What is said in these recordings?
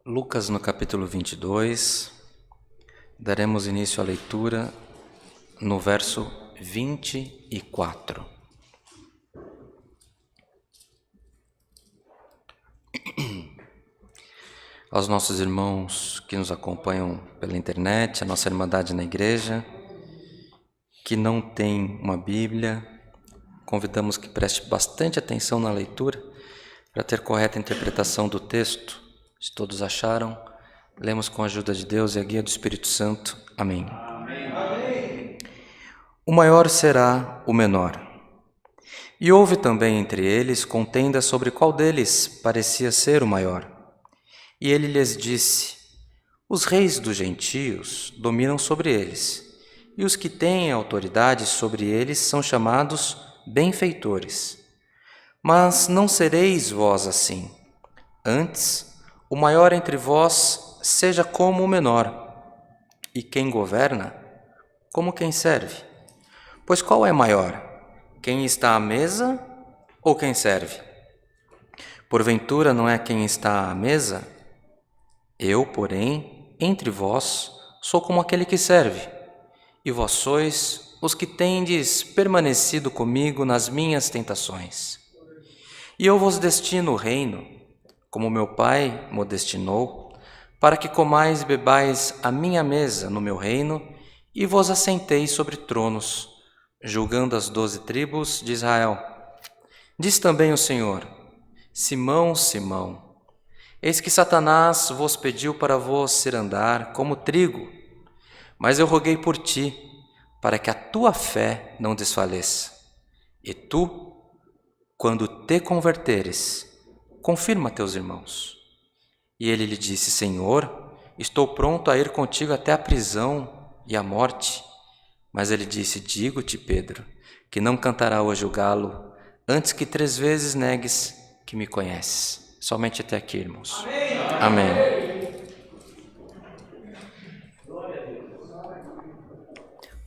Lucas no capítulo 22, daremos início à leitura no verso 24. Aos nossos irmãos que nos acompanham pela internet, a nossa Irmandade na Igreja, que não tem uma Bíblia, convidamos que preste bastante atenção na leitura para ter correta interpretação do texto. Se todos acharam, lemos com a ajuda de Deus e a guia do Espírito Santo. Amém. Amém. O maior será o menor. E houve também entre eles contenda sobre qual deles parecia ser o maior. E ele lhes disse: os reis dos gentios dominam sobre eles, e os que têm autoridade sobre eles são chamados benfeitores. Mas não sereis vós assim. Antes, o maior entre vós seja como o menor, e quem governa, como quem serve. Pois qual é maior, quem está à mesa ou quem serve? Porventura não é quem está à mesa? Eu, porém, entre vós, sou como aquele que serve, e vós sois os que tendes permanecido comigo nas minhas tentações. E eu vos destino o reino, como meu Pai mo destinou, para que comais e bebais a minha mesa no meu reino, e vos assenteis sobre tronos, julgando as 12 tribos de Israel. Diz também o Senhor: Simão, Simão, eis que Satanás vos pediu para vos ser andar como trigo, mas eu roguei por ti, para que a tua fé não desfaleça. E tu, quando te converteres, confirma teus irmãos. E ele lhe disse: Senhor, estou pronto a ir contigo até a prisão e a morte. Mas ele disse: digo-te, Pedro, que não cantará hoje o galo, antes que 3 vezes negues que me conheces. Somente até aqui, irmãos. Amém. Amém.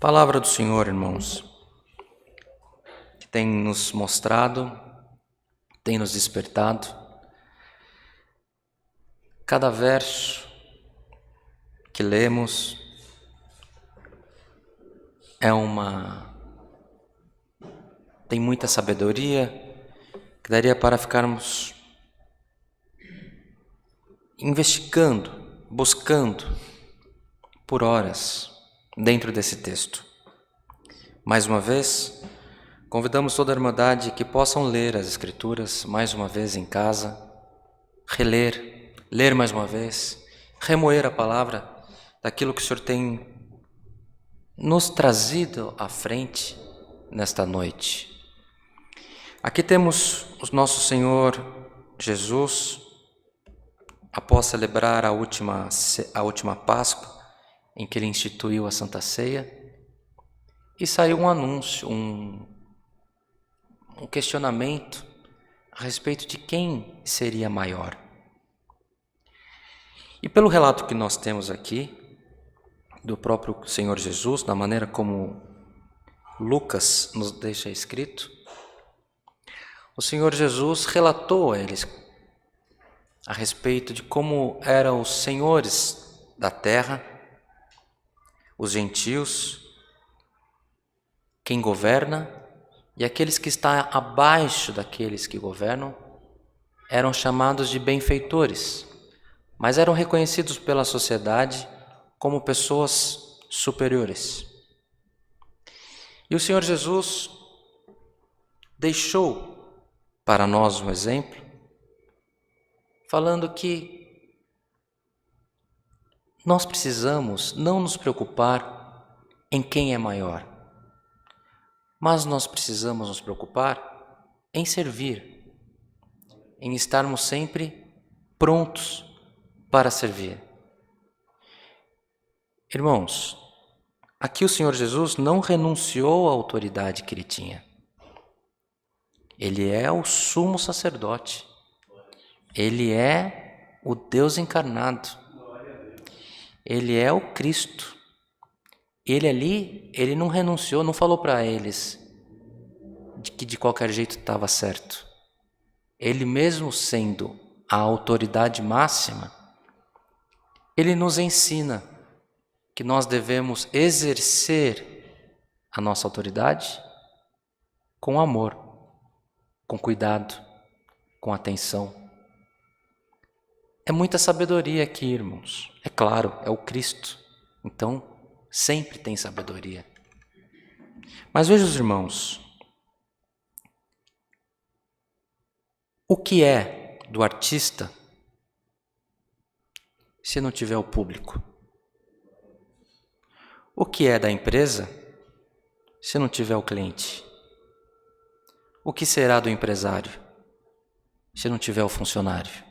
Palavra do Senhor, irmãos, que tem nos mostrado, tem nos despertado. Cada verso que lemos tem muita sabedoria, que daria para ficarmos investigando, buscando por horas dentro desse texto. Mais uma vez, convidamos toda a Irmandade que possam ler as Escrituras mais uma vez em casa, reler, ler mais uma vez, remoer a palavra daquilo que o Senhor tem nos trazido à frente nesta noite. Aqui temos o nosso Senhor Jesus, após celebrar a última Páscoa, em que ele instituiu a Santa Ceia, e saiu um anúncio, um questionamento a respeito de quem seria maior. E pelo relato que nós temos aqui, do próprio Senhor Jesus, da maneira como Lucas nos deixa escrito, o Senhor Jesus relatou a eles a respeito de como eram os senhores da terra, os gentios, quem governa, e aqueles que estão abaixo daqueles que governam eram chamados de benfeitores, mas eram reconhecidos pela sociedade como pessoas superiores. E o Senhor Jesus deixou para nós um exemplo, falando que nós precisamos não nos preocupar em quem é maior, mas nós precisamos nos preocupar em servir, em estarmos sempre prontos para servir. Irmãos, aqui o Senhor Jesus não renunciou à autoridade que ele tinha. Ele é o sumo sacerdote. Ele é o Deus encarnado. Ele é o Cristo. Ele não renunciou, não falou para eles que de qualquer jeito estava certo. Ele mesmo sendo a autoridade máxima, ele nos ensina que nós devemos exercer a nossa autoridade com amor, com cuidado, com atenção. É muita sabedoria aqui, irmãos. É claro, é o Cristo. Então, sempre tem sabedoria. Mas veja os irmãos, o que é do artista se não tiver o público? O que é da empresa se não tiver o cliente? O que será do empresário se não tiver o funcionário?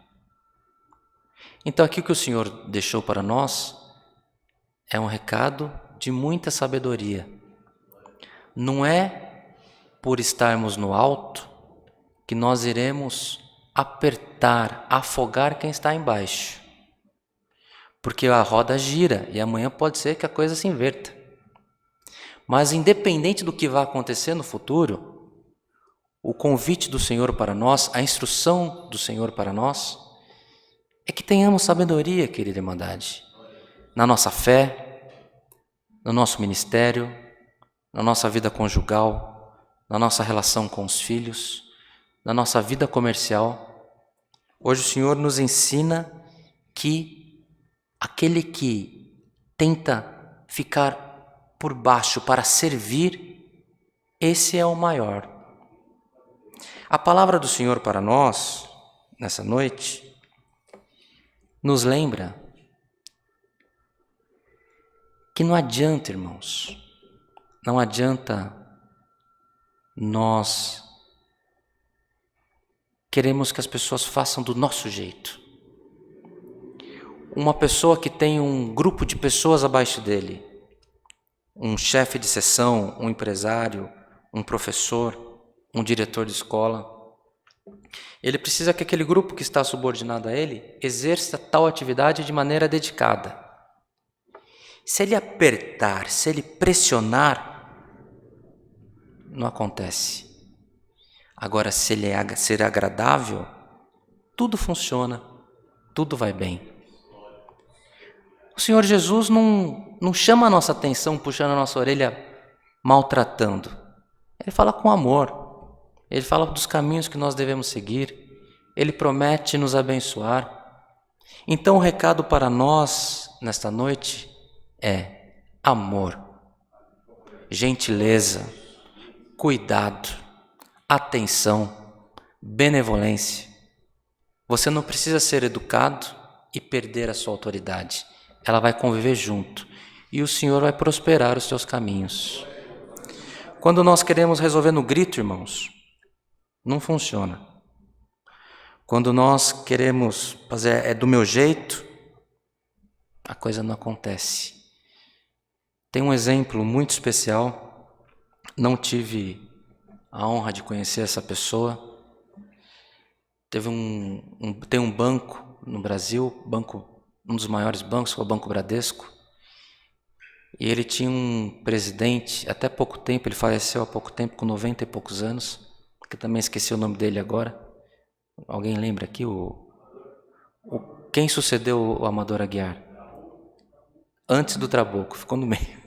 Então aqui o que o Senhor deixou para nós é um recado de muita sabedoria. Não é por estarmos no alto que nós iremos apertar, afogar quem está embaixo. Porque a roda gira e amanhã pode ser que a coisa se inverta. Mas independente do que vai acontecer no futuro, o convite do Senhor para nós, a instrução do Senhor para nós, é que tenhamos sabedoria, querida irmandade, na nossa fé, no nosso ministério, na nossa vida conjugal, na nossa relação com os filhos, na nossa vida comercial. Hoje o Senhor nos ensina que aquele que tenta ficar por baixo para servir, esse é o maior. A palavra do Senhor para nós, nessa noite, nos lembra que não adianta, irmãos, não adianta nós queremos que as pessoas façam do nosso jeito. Uma pessoa que tem um grupo de pessoas abaixo dele, um chefe de seção, um empresário, um professor, um diretor de escola, ele precisa que aquele grupo que está subordinado a ele exerça tal atividade de maneira dedicada. Se ele apertar, se ele pressionar, não acontece. Agora, se ele ser agradável, tudo funciona, tudo vai bem. O Senhor Jesus não chama a nossa atenção puxando a nossa orelha, maltratando. Ele fala com amor, ele fala dos caminhos que nós devemos seguir, ele promete nos abençoar. Então o recado para nós nesta noite é amor, gentileza, cuidado, atenção, benevolência. Você não precisa ser educado e perder a sua autoridade. Ela vai conviver junto e o Senhor vai prosperar os seus caminhos. Quando nós queremos resolver no grito, irmãos, não funciona. Quando nós queremos fazer do meu jeito, a coisa não acontece. Tem um exemplo muito especial, não tive a honra de conhecer essa pessoa. Tem um banco no Brasil, um dos maiores bancos, que é o Banco Bradesco, e ele tinha um presidente, até pouco tempo, ele faleceu há pouco tempo, com 90 e poucos anos, que eu também esqueci o nome dele agora. Alguém lembra aqui? Quem sucedeu o Amador Aguiar? Antes do Trabuco, ficou no meio.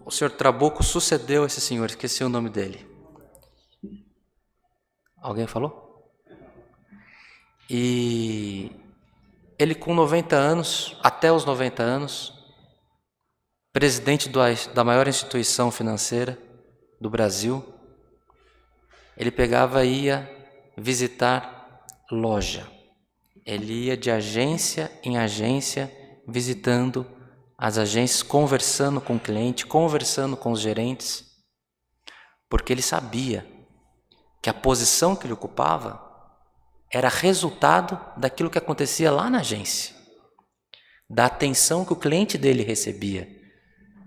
O senhor Trabuco sucedeu esse senhor, esqueci o nome dele. Alguém falou? E ele com 90 anos, até os 90 anos, presidente da maior instituição financeira do Brasil, ele pegava e ia visitar loja. Ele ia de agência em agência, visitando as agências, conversando com o cliente, conversando com os gerentes, porque ele sabia que a posição que ele ocupava era resultado daquilo que acontecia lá na agência, da atenção que o cliente dele recebia,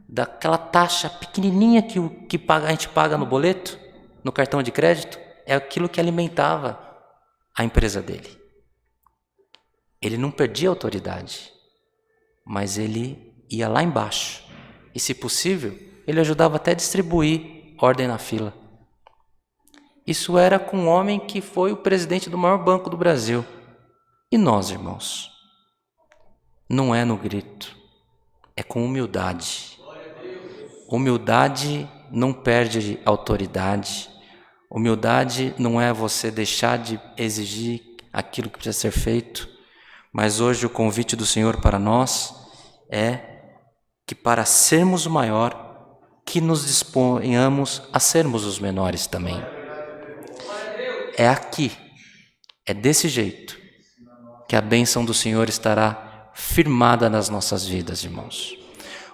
daquela taxa pequenininha que a gente paga no boleto, no cartão de crédito, é aquilo que alimentava a empresa dele. Ele não perdia a autoridade, mas ele ia lá embaixo e, se possível, ele ajudava até a distribuir ordem na fila. Isso era com um homem que foi o presidente do maior banco do Brasil. E nós, irmãos? Não é no grito, é com humildade. Humildade não perde autoridade. Humildade não é você deixar de exigir aquilo que precisa ser feito, mas hoje o convite do Senhor para nós é que para sermos o maior, que nos disponhamos a sermos os menores também. É aqui, é desse jeito que a bênção do Senhor estará firmada nas nossas vidas, irmãos.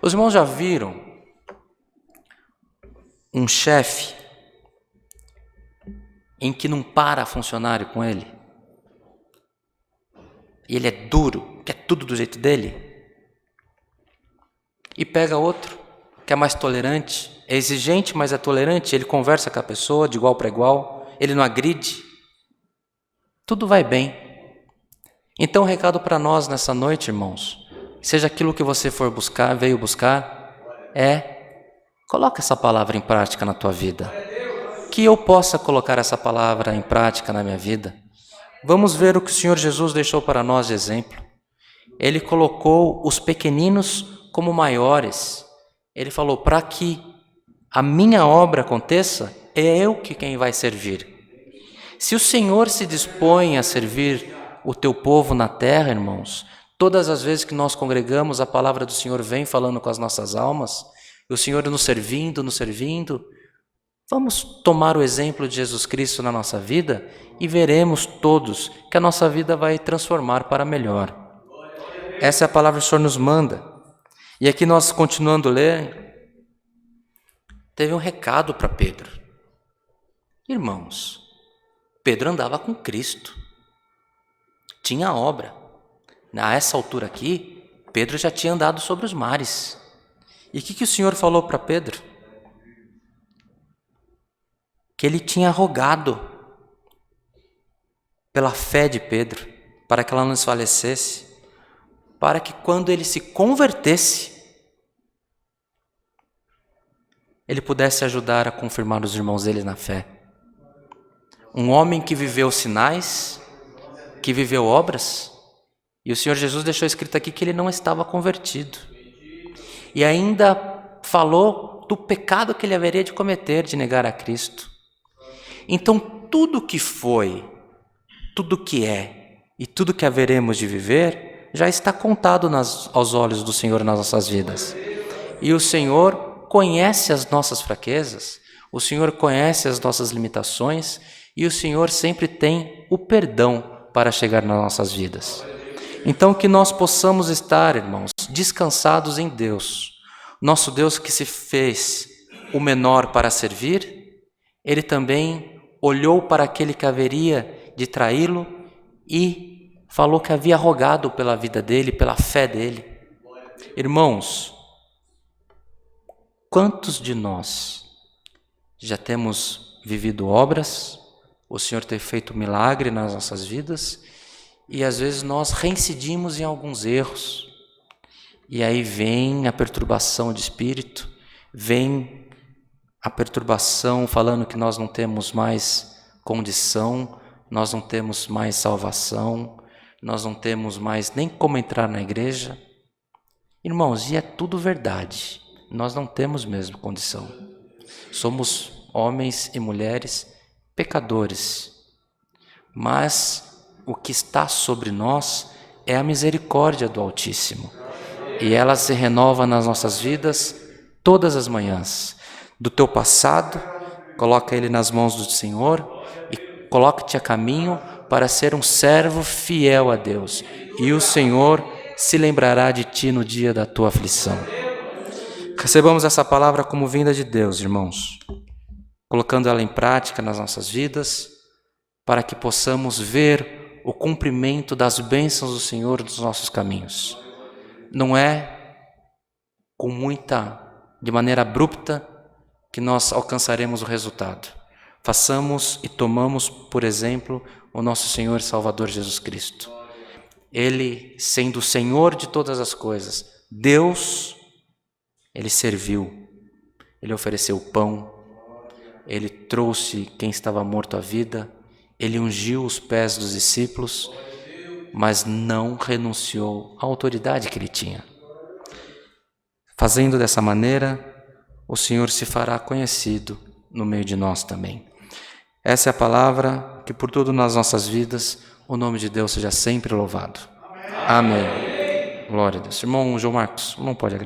Os irmãos já viram um chefe em que não para funcionário com ele? E ele é duro, quer tudo do jeito dele? E pega outro, que é mais tolerante, é exigente, mas é tolerante, ele conversa com a pessoa de igual para igual, ele não agride. Tudo vai bem. Então o recado para nós nessa noite, irmãos, seja aquilo que você for buscar, veio buscar, coloca essa palavra em prática na tua vida. Que eu possa colocar essa palavra em prática na minha vida. Vamos ver o que o Senhor Jesus deixou para nós de exemplo. Ele colocou os pequeninos como maiores. Ele falou, para que a minha obra aconteça, é eu quem vai servir. Se o Senhor se dispõe a servir o teu povo na terra, irmãos, todas as vezes que nós congregamos, a palavra do Senhor vem falando com as nossas almas, e o Senhor nos servindo, vamos tomar o exemplo de Jesus Cristo na nossa vida e veremos todos que a nossa vida vai transformar para melhor. Essa é a palavra que o Senhor nos manda. E aqui nós, continuando a ler, teve um recado para Pedro. Irmãos, Pedro andava com Cristo. Tinha obra. A essa altura aqui, Pedro já tinha andado sobre os mares. E o que o Senhor falou para Pedro? Que ele tinha rogado pela fé de Pedro, para que ela não desfalecesse, para que quando ele se convertesse, ele pudesse ajudar a confirmar os irmãos dele na fé. Um homem que viveu sinais, que viveu obras, e o Senhor Jesus deixou escrito aqui que ele não estava convertido. E ainda falou do pecado que ele haveria de cometer, de negar a Cristo. Então, tudo que foi, tudo que é e tudo que haveremos de viver, já está contado aos olhos do Senhor nas nossas vidas. E o Senhor conhece as nossas fraquezas, o Senhor conhece as nossas limitações, e o Senhor sempre tem o perdão para chegar nas nossas vidas. Então que nós possamos estar, irmãos, descansados em Deus. Nosso Deus que se fez o menor para servir, Ele também olhou para aquele que haveria de traí-lo e falou que havia rogado pela vida dele, pela fé dele. Irmãos, quantos de nós já temos vivido obras, o Senhor tem feito milagre nas nossas vidas, e às vezes nós reincidimos em alguns erros, e aí vem a perturbação de espírito, vem a perturbação falando que nós não temos mais condição, nós não temos mais salvação, nós não temos mais nem como entrar na igreja. Irmãos, e é tudo verdade, nós não temos mesmo condição. Somos homens e mulheres pecadores, mas o que está sobre nós é a misericórdia do Altíssimo, e ela se renova nas nossas vidas todas as manhãs. Do teu passado, coloca ele nas mãos do Senhor e coloca-te a caminho para ser um servo fiel a Deus, e o Senhor se lembrará de ti no dia da tua aflição. Recebamos essa palavra como vinda de Deus, irmãos, colocando ela em prática nas nossas vidas, para que possamos ver o cumprimento das bênçãos do Senhor nos nossos caminhos. Não é de maneira abrupta que nós alcançaremos o resultado. Façamos e tomamos, por exemplo, o nosso Senhor e Salvador Jesus Cristo. Ele, sendo o Senhor de todas as coisas, Deus, Ele serviu, Ele ofereceu o pão, Ele trouxe quem estava morto à vida, Ele ungiu os pés dos discípulos, mas não renunciou à autoridade que ele tinha. Fazendo dessa maneira, o Senhor se fará conhecido no meio de nós também. Essa é a palavra, que por tudo nas nossas vidas o nome de Deus seja sempre louvado. Amém. Glória a Deus. Irmão João Marcos, não pode agradecer.